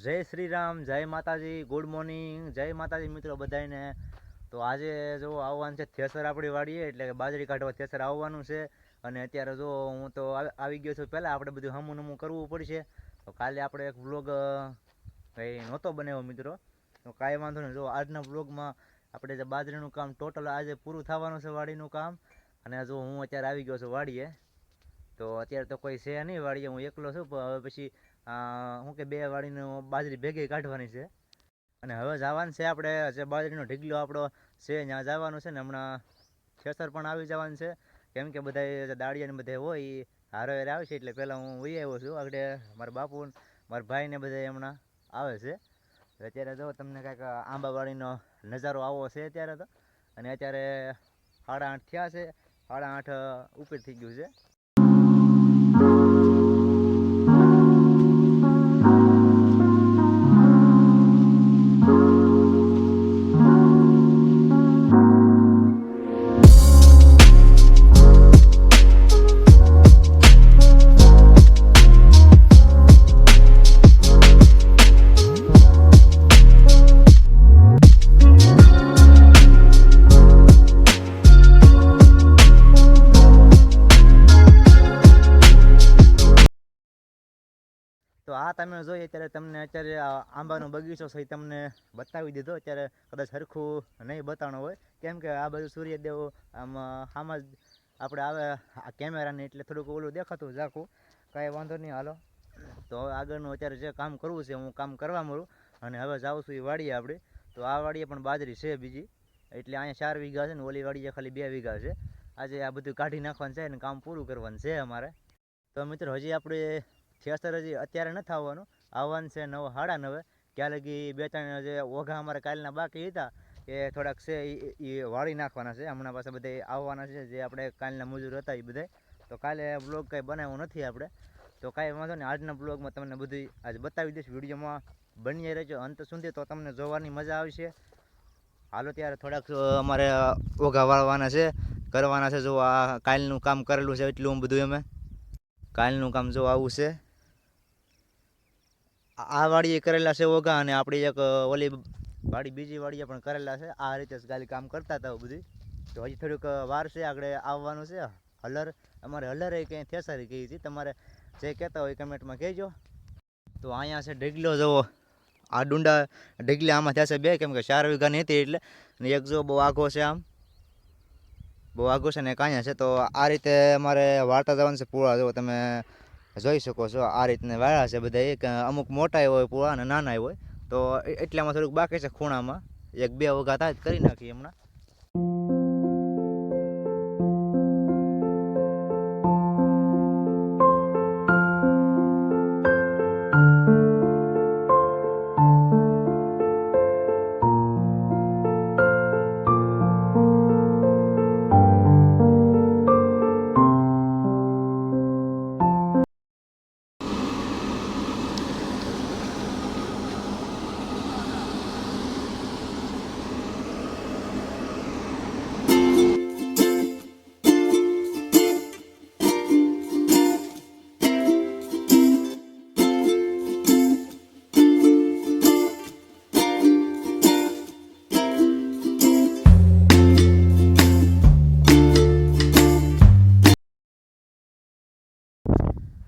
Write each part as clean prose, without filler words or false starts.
જય શ્રી રામ, જય માતાજી, ગુડ મોર્નિંગ, જય માતાજી મિત્રો બધાને. તો આજે જો આવવાનું છે થેસર આપણી વાડીએ, એટલે કે બાજરી કાઢવા થેસર આવવાનું છે. અને અત્યારે જો હું તો આવી ગયો છું. પહેલાં આપણે બધું હમું નમું કરવું પડશે. તો કાલે આપણે એક વ્લોગ કંઈ નહોતો બનાવ્યો મિત્રો, તો કાંઈ વાંધો નહીં. જો આજના વ્લોગમાં આપણે જે બાજરીનું કામ ટોટલ આજે પૂરું થવાનું છે, વાડીનું કામ. અને જો હું અત્યારે આવી ગયો છું વાડીએ. તો અત્યારે તો કોઈ છે નહીં વાડીએ, હું એકલો છું. પણ હવે પછી શું કે બે વાડીનું બાજરી ભેગી કાઢવાની છે. અને હવે જવાનું છે આપણે જે બાજરીનો ઢીગલો આપણો છે ત્યાં જવાનું છે. ને હમણાં ખેતર પણ આવી જવાનું છે, કેમ કે બધા દાળિયાને બધા હોય એ હારે હારે આવે છે. એટલે પહેલાં હું વહી આવ્યો છું આગળ. મારા બાપુ મારા ભાઈને બધા હમણાં આવે છે. અત્યારે જો તમને કાંઈક આંબાવાડીનો નજારો આવો છે અત્યારે તો. અને અત્યારે 8:30 થયા છે, 8:30 ઉપર થઈ ગયું છે. તો આ તમે જોઈએ અત્યારે તમને અત્યારે આંબાનો બગીચો છે તમને બતાવી દીધો. અત્યારે કદાચ સરખું નહીં બતાવવાનું હોય, કેમ કે આ બધું સૂર્યદેવ આમાં જ આપણે આવે આ કેમેરાને, એટલે થોડુંક ઓલું દેખાતું ઝાખું. કાંઈ વાંધો નહીં, હાલો. તો હવે આગળનું અત્યારે જે કામ કરવું છે હું કામ કરવા મળું. અને હવે જાઉં છું એ વાડીએ આપણે. તો આ વાડીએ પણ બાજરી છે બીજી, એટલે અહીંયા 4 વીઘા છે ને ઓલી વાડીએ ખાલી 2 વીઘા છે. આજે આ બધું કાઢી નાખવાનું છે અને કામ પૂરું કરવાનું છે અમારે. તો મિત્રો હજી આપણે થેસર હજી અત્યારે નથી આવવાનું છે 9:30. ત્યાં લગી 2-3 જે ઓઘા અમારે કાલના બાકી હતા એ થોડાક છે એ વાળી નાખવાના છે. હમણાં પાસે બધા આવવાના છે જે આપણે કાલના મજૂર હતા એ બધા. તો કાલે બ્લોગ કંઈ બનાવવું નથી આપણે. તો કાંઈ વાંધો નહીં, આજના બ્લોગમાં તમને બધું આજે બતાવી દઈશ. વિડીયોમાં બની રહેજો અંત સુધી, તો તમને જોવાની મજા આવશે. હાલો ત્યારે થોડાક અમારે ઓઘા વાળવાના છે, કરવાના છે. જો આ કાલનું કામ કરેલું છે એટલું બધું અમે કાલનું કામ જો આવું છે. આ વાડીએ કરેલા છે ઓઘા, અને આપણી એક ઓલી વાડી બીજી વાડીએ પણ કરેલા છે. આ રીતે ખાલી કામ કરતા હતા બધું. તો હજી થોડુંક વાર છે આગળ આવવાનું છે. હલર અમારે હલરે ક્યાંય થેસરી કહી હતી, તમારે જે કહેતા હોય કમેન્ટમાં કહેજો. તો અહીંયા છે ઢગલો જવો, આ ડુંડા ઢગલા આમાં થશે 2, કેમ કે 4 વીઘાની હતી એટલે. અને એક જો બહુ આઘો છે, આમ બહુ આઘો છે ને કાંયા છે. તો આ રીતે અમારે વાળતા જવાનું છે પૂળા. જો તમે જોઈ શકો છો આ રીતના વાળા છે બધા. એક અમુક મોટા હોય પૂળા અને નાના હોય. તો એટલામાં થોડુંક બાકી છે ખૂણામાં. 1-2 વઘા થાય કરી નાખીએ હમણાં.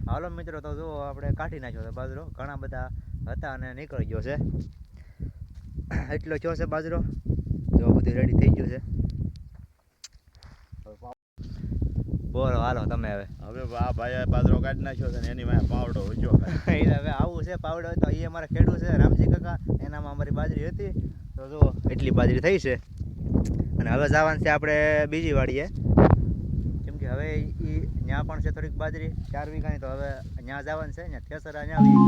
હાલો મિત્રો, તો જો આપણે કાઢી નાખ્યો છે બાજરો. ઘણા બધા હતા અને નીકળી ગયો છે. એટલો થયો છે બાજરો. જો બધું રેડી થઈ ગયું છે. બોલો હાલો તમે હવે આ ભાઈ બાજરો કાઢી નાખ્યો છે ને એની માં પાવડો ઉજો હવે આવું છે પાવડો. તો એ અમારા ખેડૂત છે રામજી કાકા, એનામાં અમારી બાજરી હતી. તો જો એટલી બાજરી થઈ છે. અને હવે જવાનું છે આપણે બીજી વાડીએ, કેમ કે હવે એ ત્યાં પણ છે થોડીક બાજરી 4 વીઘાની. તો હવે ત્યાં જવાનું છે, ત્યાં થેસર ત્યાં આવી.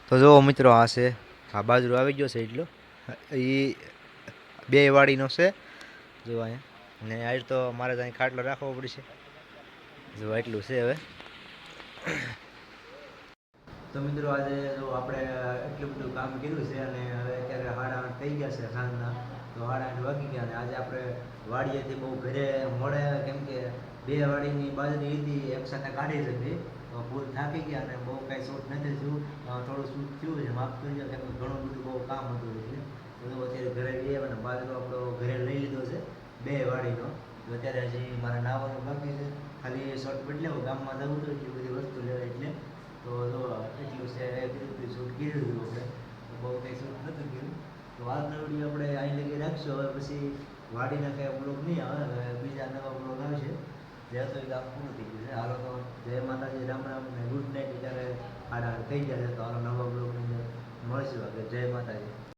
તો જો મિત્રો આ છે, આ બાજરો આવી ગયો છે એટલો. એ બે વાડીનો છે જો અહીંયા ને આજ તો મારે તો અહીં ખાટલો રાખવો પડશે જો એટલું છે હવે. તો મિત્રો આજે જો આપણે એટલું બધું કામ કર્યું છે અને હવે અત્યારે 8:30 થઈ ગયા છે સાંજના. તો 8:30 વાગી ગયા અને આજે આપણે વાડીએથી બહુ ઘરે મોડે આવ્યા કેમ કે બે વાડીની બાજુની લીધી એક સાથે કાઢી હતી. તો ફૂલ થાકી ગયા અને બહુ કાંઈ શૂટ નથી થયું. થોડું શૂટ થયું છે માફ કરી કેમ કે ઘણું બધું બહુ કામ હતું એટલે તો અત્યારે ઘરે જઈએ અને બાજરો આપણો ઘરે લઈ લીધો છે બે વાડીનો. તો અત્યારે હજી મારે નાહવાનું બાકી છે, ખાલી શર્ટ બદલાવું ગામમાં જવું હતું એટલી બધી વસ્તુ લેવા એટલે. તો જો એટલું છે એટલું શૂટ કર્યું હતું આપણે, તો બહુ કંઈ શૂટ નહોતું કર્યું. તો આજનો વિડીયો આપણે અહીં લગી રાખશું. હવે પછી વાડીના કંઈ બ્લોગ નહીં આવે, હવે બીજા નવા બ્લોગ આવશે. જે તો એ કામ પૂરું થઈ ગયું છે. હાલો તો જય માતાજી, રામ રામ ને ગુડ નાઇટ. ત્યારે 8:30 થઈ ગયા છે. તો હાલો નવા બ્લોગની અંદર મળશું. જય માતાજી.